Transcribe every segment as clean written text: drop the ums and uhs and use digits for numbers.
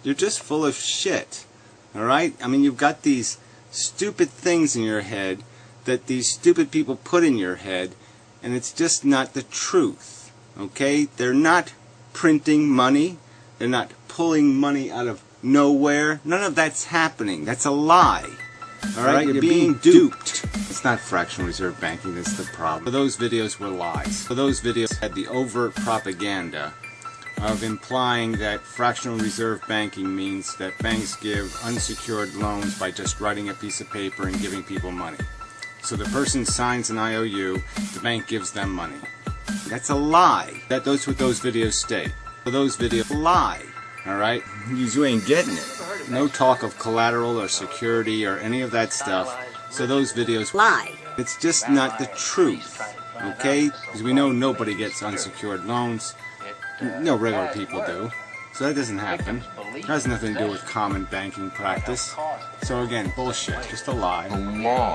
You're just full of shit. Alright? I mean, you've got these stupid things in your head that these stupid people put in your head, and it's just not the truth. Okay? They're not printing money. They're not pulling money out of nowhere. None of that's happening. That's a lie. Alright? You're being duped. It's not fractional reserve banking that's the problem. So those videos were lies. So those videos had the overt propaganda of implying that fractional reserve banking means that banks give unsecured loans by just writing a piece of paper and giving people money. So the person signs an IOU, the bank gives them money. That's a lie. That's what those videos state. So those videos lie. Alright? You ain't getting it. No talk of collateral or security or any of that stuff. So those videos lie. It's just not the truth. Okay? Because we know nobody gets unsecured loans. No regular people do. So that doesn't happen. It has nothing to do with common banking practice. So again, bullshit. Just a lie.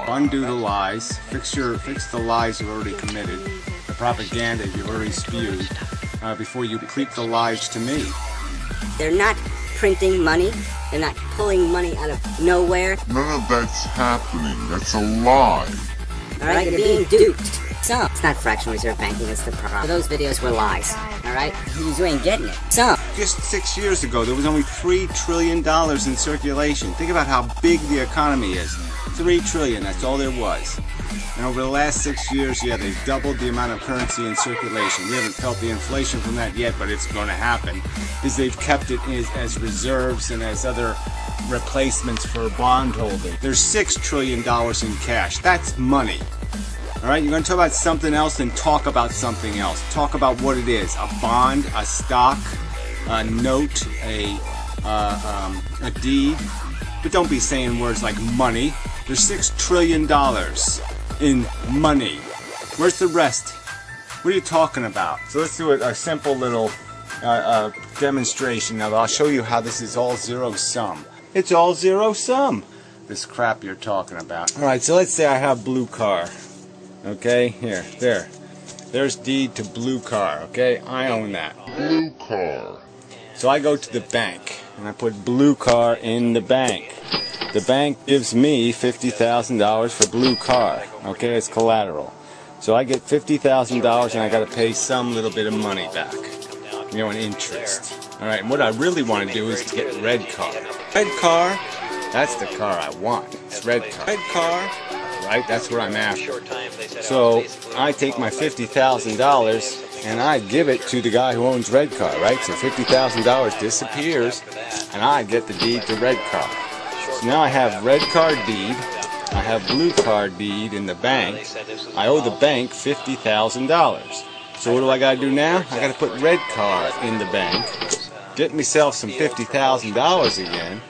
Undo the lies. Fix the lies you've already committed. The propaganda you've already spewed. Before you preach the lies to me. They're not printing money. They're not pulling money out of nowhere. None of that's happening. That's a lie. Alright, you're being duped. So, it's not fractional reserve banking, that's the problem. Those videos were lies. Alright? You ain't getting it. So, just 6 years ago, there was only $3 trillion in circulation. Think about how big the economy is. $3 trillion, that's all there was. And over the last 6 years, yeah, they've doubled the amount of currency in circulation. We haven't felt the inflation from that yet, but it's going to happen. Because they've kept it as reserves and as other replacements for bond holding. There's $6 trillion in cash. That's money. Alright, you're going to talk about something else, then talk about something else. Talk about what it is. A bond, a stock, a note, a deed. But don't be saying words like money. There's $6 trillion in money. Where's the rest? What are you talking about? So let's do a simple little demonstration. Now I'll show you how this is all zero sum. It's all zero sum. This crap you're talking about. Alright, so let's say I have blue car. Okay, there's deed to blue car, okay? I own that. Blue car. So I go to the bank, and I put blue car in the bank. The bank gives me $50,000 for blue car, okay? It's collateral. So I get $50,000 and I gotta pay some little bit of money back. You know, an interest. Alright, and what I really want to do is to get red car. Red car, that's the car I want. It's red car. Red car. Right? That's what I'm after. So I take my $50,000 and I give it to the guy who owns red car, right? So $50,000 disappears and I get the deed to red car. So now I have red car deed, I have blue car deed in the bank. I owe the bank $50,000. So what do I got to do now? I got to put red car in the bank, get myself some $50,000 again,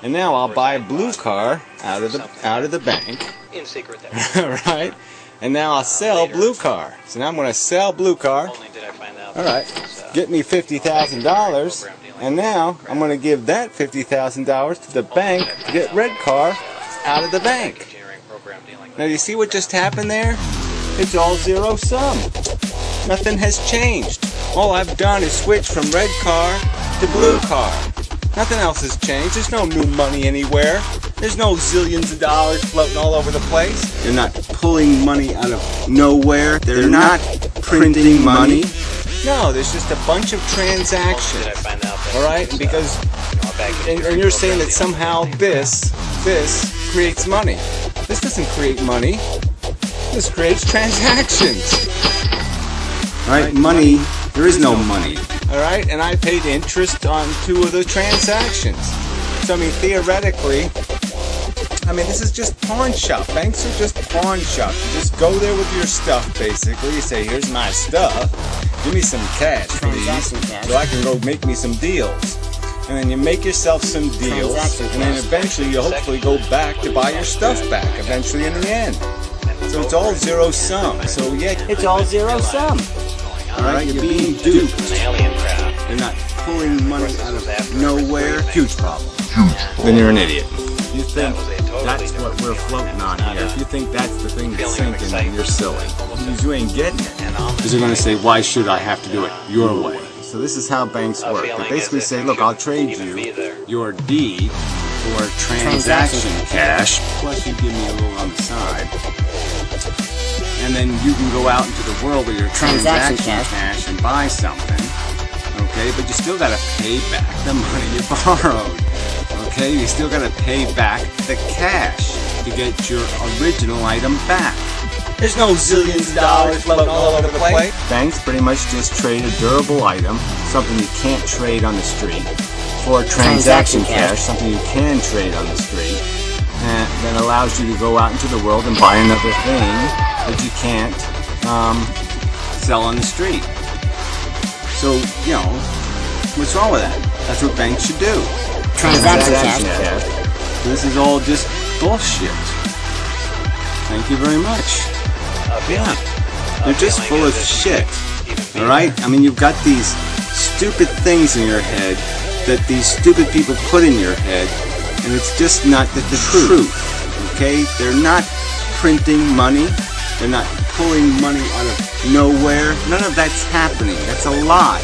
and now I'll buy a blue car out of the bank. In secret there. Right? And now I'll sell blue car. So now I'm going to sell blue car. Alright. Get me $50,000. And now I'm going to give that $50,000 to the bank to get red car out of the bank. Now you see what just happened there? It's all zero sum. Nothing has changed. All I've done is switch from red car to blue car. Nothing else has changed. There's no new money anywhere. There's no zillions of dollars floating all over the place. They're not pulling money out of nowhere. They're not printing money. No, there's just a bunch of transactions. Alright? Because and you're saying that somehow this creates money. This doesn't create money. This creates transactions. Alright, money, there is no money. Alright, and I paid interest on 2 of the transactions. So I mean, theoretically, this is just pawn shop. Banks are just pawn shops. You just go there with your stuff, basically. You say, here's my stuff. Give me some cash, please, so I can go make me some deals. And then you make yourself some deals, and then eventually you'll hopefully go back to buy your stuff back, eventually in the end. So it's all zero sum. So yeah, it's all zero sum. Alright, you're being duped. You're not pulling money out of nowhere. Huge problem. Then you're an idiot. If you think that's what we're floating on here, if you think that's the thing that's sinking, then you're silly. Because you ain't getting it. Because you're going to say, why should I have to do it your way? So this is how banks work. They basically say, look, I'll trade you your deed for transaction cash, plus you give me a little on the side. And then you can go out into the world with your transaction cash and buy something. Okay, but you still got to pay back the money you borrowed. Okay, you still got to pay back the cash to get your original item back. There's no zillions of dollars floating all over the place. Banks pretty much just trade a durable item, something you can't trade on the street, for transaction cash, something you can trade on the street, and that allows you to go out into the world and buy another thing that you can't sell on the street. So, you know, what's wrong with that? That's what banks should do. Transaction cash. This is all just bullshit. Thank you very much. Yeah, they're just full of shit. Alright? I mean, you've got these stupid things in your head that these stupid people put in your head, and it's just not the truth. Okay? They're not printing money. They're not pulling money out of nowhere. None of that's happening. That's a lie.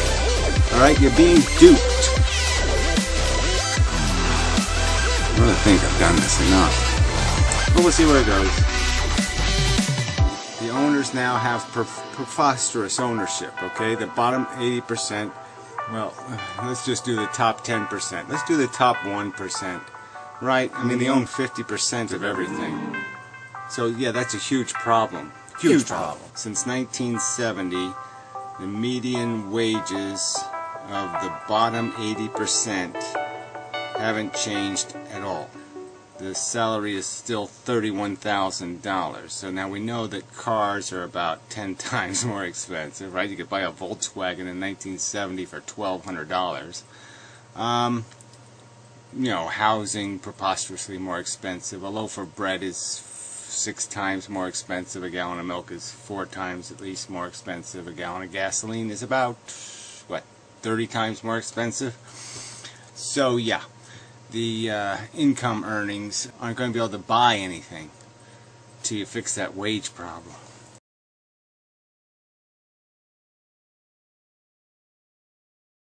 Alright? You're being duped. I really think I've done this enough. But we'll see where it goes. The owners now have preposterous ownership, okay? The bottom 80%, well, let's just do the top 10%. Let's do the top 1%, right? I mean, they own 50% of everything. So, yeah, that's a huge problem. Huge problem. Since 1970, the median wages of the bottom 80% haven't changed at all. The salary is still $31,000. So now we know that cars are about 10 times more expensive, right? You could buy a Volkswagen in 1970 for $1,200. You know, housing preposterously more expensive. A loaf of bread is 6 times more expensive. A gallon of milk is 4 times at least more expensive. A gallon of gasoline is about, what, 30 times more expensive? So, yeah. The income earnings aren't going to be able to buy anything till you fix that wage problem.